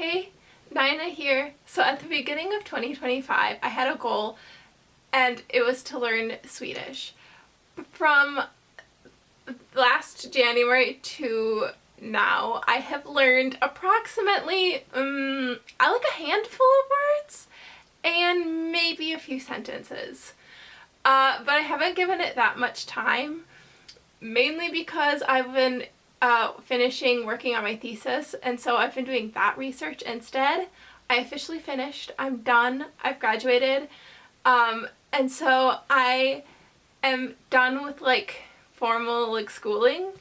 Hey, Nina here. So at the beginning of 2025, I had a goal, and it was to learn Swedish. From last January to now, I have learned approximately, like a handful of words and maybe a few sentences. But I haven't given it that much time, mainly because I've been finishing working on my thesis, and so I've been doing that research instead. I officially finished. I'm done. I've graduated. And so I am done with like formal like schooling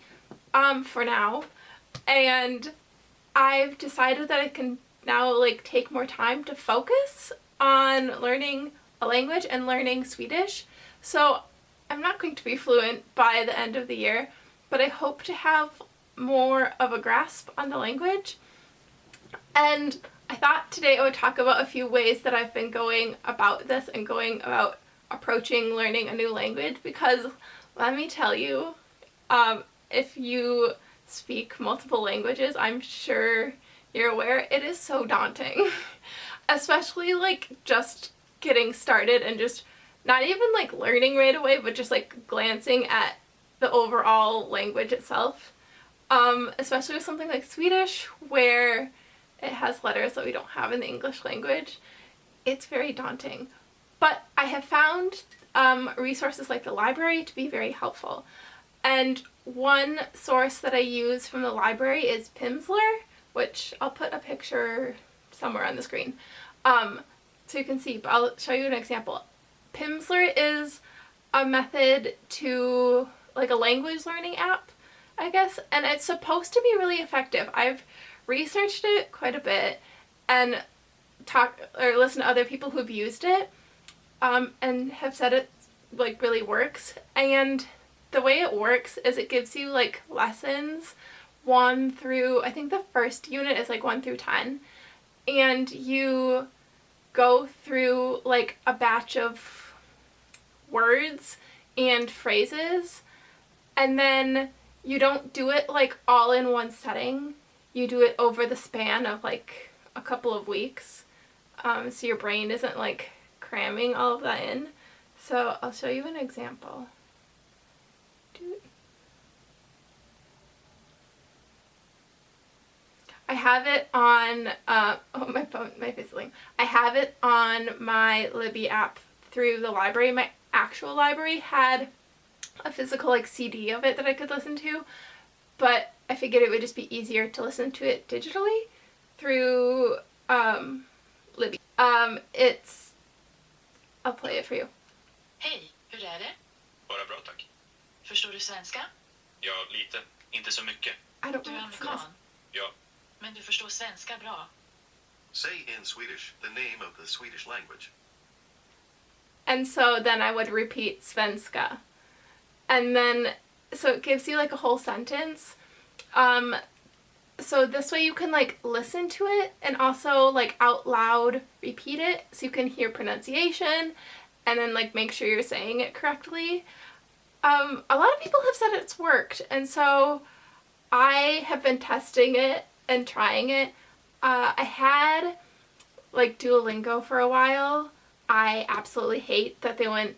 for now, and I've decided that I can now like take more time to focus on learning a language and learning Swedish. So I'm not going to be fluent by the end of the year, but I hope to have more of a grasp on the language. And I thought today I would talk about a few ways that I've been going about this and going about approaching learning a new language, because let me tell you, if you speak multiple languages, I'm sure you're aware, it is so daunting. Especially like just getting started and just not even like learning right away, but just like glancing at the overall language itself. Especially with something like Swedish, where it has letters that we don't have in the English language. It's very daunting. But I have found resources like the library to be very helpful. And one source that I use from the library is Pimsleur, which I'll put a picture somewhere on the screen so you can see, but I'll show you an example. Pimsleur is a method to like a language learning app, I guess, and it's supposed to be really effective. I've researched it quite a bit and listened to other people who've used it and have said it like really works. And the way it works is it gives you like lessons 1 through, I think the first unit is like 1 through 10, and you go through like a batch of words and phrases, and then you don't do it like all in one setting. You do it over the span of like a couple of weeks, so your brain isn't like cramming all of that in. So I'll show you an example. I have it on, my phone, my fizzling. I have it on my Libby app through the library. My actual library had a physical like CD of it that I could listen to, but I figured it would just be easier to listen to it digitally through Libby. I'll play it for you. Hej, hur är det? Bara bra, tack. Förstår du svenska? Ja, lite. Inte så mycket. I don't Du är know what's this. amerikan, Ja. men du förstår svenska bra. Say in Swedish the name of the Swedish language. And so then I would repeat svenska. And then, so it gives you like a whole sentence. So this way you can like listen to it and also like out loud repeat it so you can hear pronunciation and then like make sure you're saying it correctly. A lot of people have said it's worked, and so I have been testing it and trying it. I had like Duolingo for a while. I absolutely hate that they went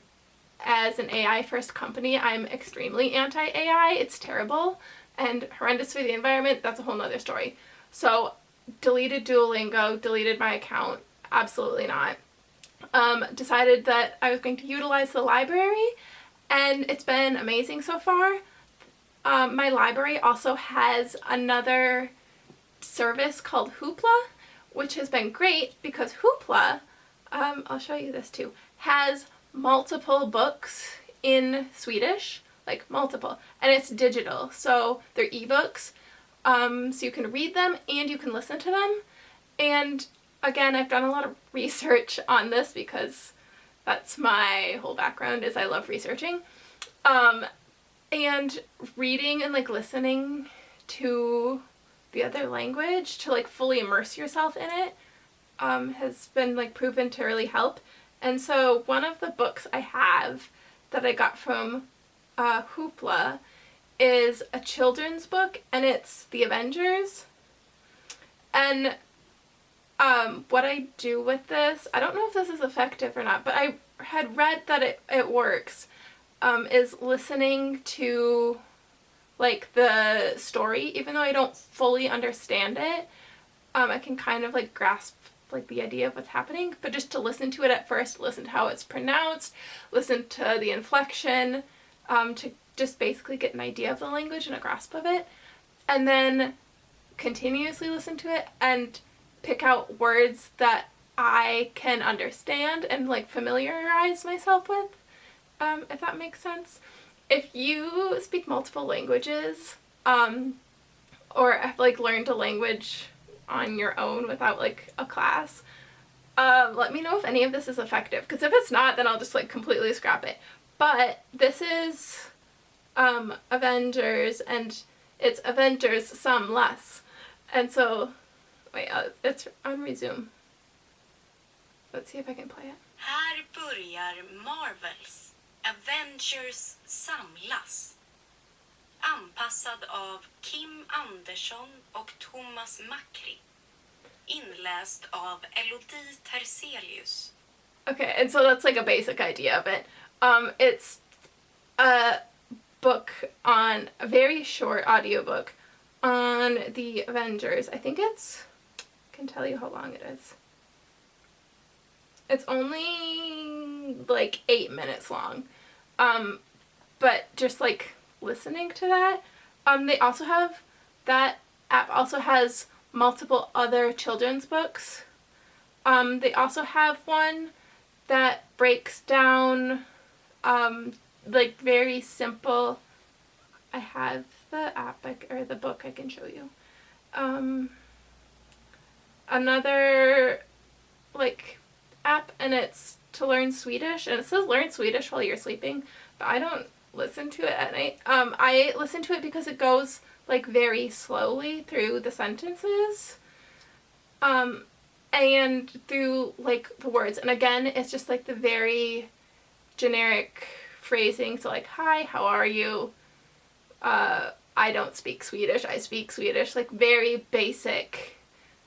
as an AI first company. I'm extremely anti-AI. It's terrible and horrendous for the environment. That's a whole nother story. So deleted Duolingo, deleted my account. Absolutely not. Decided that I was going to utilize the library, and it's been amazing so far. My library also has another service called Hoopla, which has been great because Hoopla, I'll show you this too, has multiple books in Swedish, like multiple, and it's digital, so they're ebooks, so you can read them and you can listen to them. And again, I've done a lot of research on this because that's my whole background, is I love researching. And reading and like listening to the other language to like fully immerse yourself in it has been like proven to really help. And so one of the books I have that I got from Hoopla is a children's book, and it's The Avengers. And What I do with this, I don't know if this is effective or not, but I had read that it works, is listening to like the story, even though I don't fully understand it. I can kind of like grasp like the idea of what's happening, but just to listen to it at first, listen to how it's pronounced, listen to the inflection, to just basically get an idea of the language and a grasp of it, and then continuously listen to it and pick out words that I can understand and like familiarize myself with, if that makes sense. If you speak multiple languages, or have like learned a language on your own without like a class, let me know if any of this is effective, because if it's not, then I'll just like completely scrap it. But this is Avengers, and it's Avengers some less, and so wait, it's on resume. Let's see if I can play it. Här börjar Marvels Avengers samlas. Anpassad av Kim Andersson och Thomas Macri. Inläst av Elodie Terselius. Okay, and so that's like a basic idea of it. It's a book on, a very short audiobook on the Avengers. I think it's, I can tell you how long it is. It's only like 8 minutes long. But just like listening to that, they also have, that app also has multiple other children's books. They also have one that breaks down like very simple, I have the app or the book I can show you. Another like app, and it's to learn Swedish, and it says learn Swedish while you're sleeping, but I don't listen to it at night. I listen to it because it goes like very slowly through the sentences, and through like the words, and again it's just like the very generic phrasing, so like, hi, how are you, I don't speak Swedish, I speak Swedish, like very basic,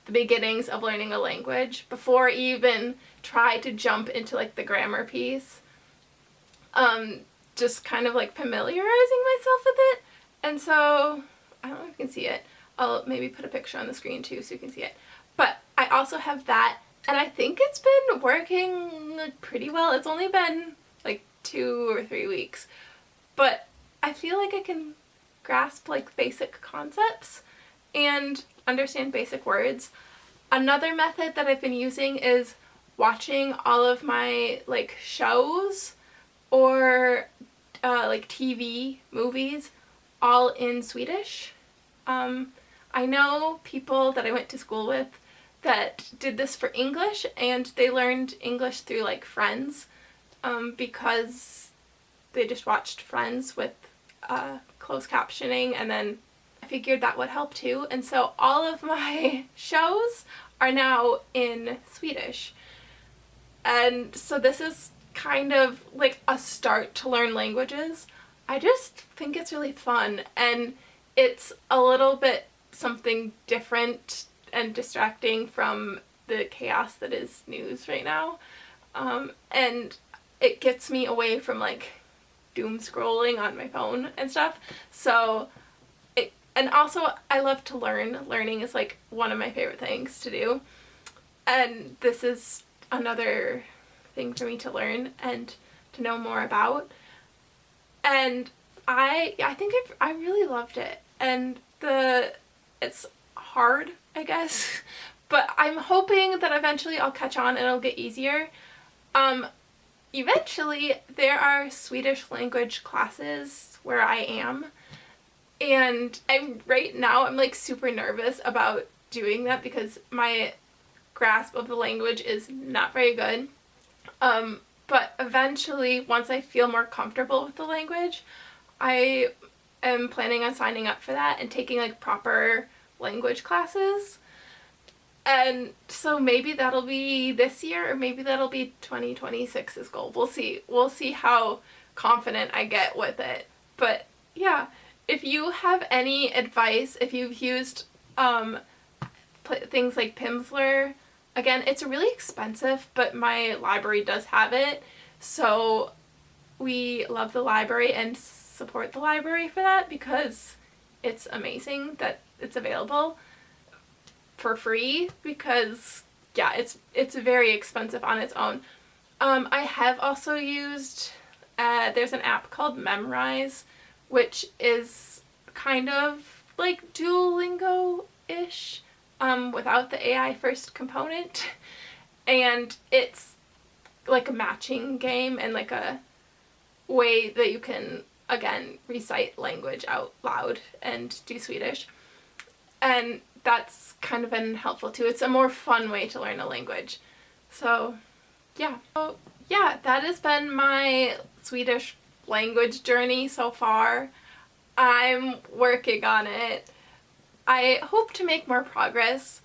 the beginnings of learning a language before I even try to jump into like the grammar piece. Just kind of like familiarizing myself with it. And so, I don't know if you can see it. I'll maybe put a picture on the screen too so you can see it. But I also have that, and I think it's been working like pretty well. It's only been like 2 or 3 weeks, but I feel like I can grasp like basic concepts and understand basic words. Another method that I've been using is watching all of my like shows or like TV movies all in Swedish. I know people that I went to school with that did this for English, and they learned English through like Friends, because they just watched Friends with closed captioning, and then I figured that would help too. And so all of my shows are now in Swedish. And so this is kind of like a start to learn languages. I just think it's really fun, and it's a little bit something different and distracting from the chaos that is news right now. And it gets me away from like doom scrolling on my phone and stuff. So and also I love to learn. Learning is like one of my favorite things to do. And this is another thing for me to learn and to know more about. And I think I really loved it. And it's hard, I guess, but I'm hoping that eventually I'll catch on and it'll get easier. Eventually there are Swedish language classes where I am, and right now I'm like super nervous about doing that because my grasp of the language is not very good. But eventually, once I feel more comfortable with the language, I am planning on signing up for that and taking like proper language classes. And so maybe that'll be this year, or maybe that'll be 2026's goal. We'll see. We'll see how confident I get with it. But yeah, if you have any advice, if you've used things like Pimsleur, Again, it's really expensive, but my library does have it, so we love the library and support the library for that because it's amazing that it's available for free because, yeah, it's very expensive on its own. I have also used, there's an app called Memrise, which is kind of like Duolingo-ish, without the AI first component, and it's like a matching game and like a way that you can, again, recite language out loud and do Swedish, and that's kind of been helpful too. It's a more fun way to learn a language. So yeah. So yeah, that has been my Swedish language journey so far. I'm working on it. I hope to make more progress.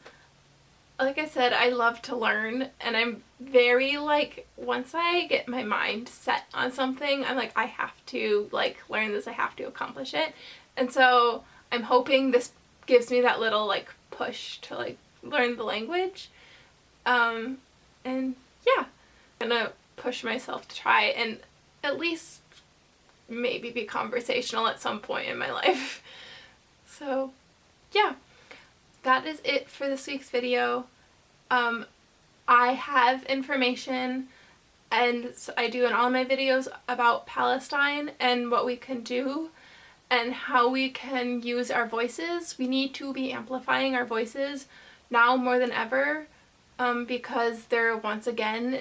Like I said, I love to learn, and I'm very, like, once I get my mind set on something, I'm like, I have to, like, learn this, I have to accomplish it. And so I'm hoping this gives me that little, like, push to, like, learn the language. And yeah, I'm gonna push myself to try and at least maybe be conversational at some point in my life. So yeah, that is it for this week's video. I have information, and so I do in all my videos, about Palestine and what we can do and how we can use our voices. We need to be amplifying our voices now more than ever, because they're once again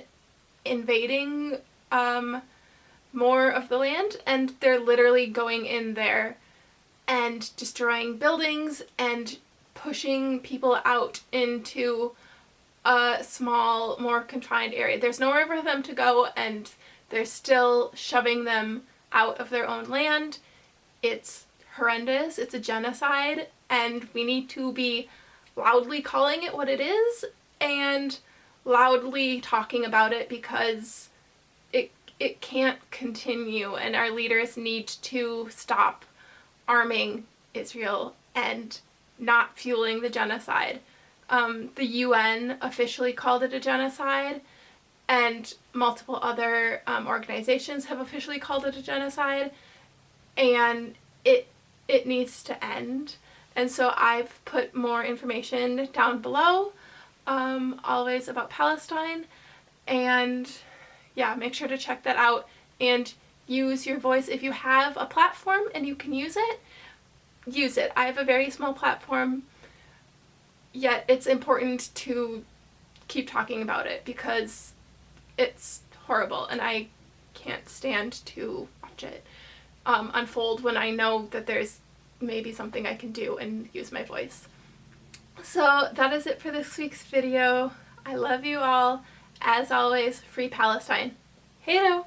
invading more of the land, and they're literally going in there and destroying buildings and pushing people out into a small, more confined area. There's nowhere for them to go, and they're still shoving them out of their own land. It's horrendous. It's a genocide, and we need to be loudly calling it what it is and loudly talking about it, because it can't continue, and our leaders need to stop arming Israel and not fueling the genocide. The UN officially called it a genocide, and multiple other organizations have officially called it a genocide, and it needs to end. And so I've put more information down below, always about Palestine, and yeah, make sure to check that out and use your voice. If you have a platform and you can use it, use it. I have a very small platform, yet it's important to keep talking about it because it's horrible, and I can't stand to watch it unfold when I know that there's maybe something I can do and use my voice. So that is it for this week's video. I love you all. As always, free Palestine. Hey-do!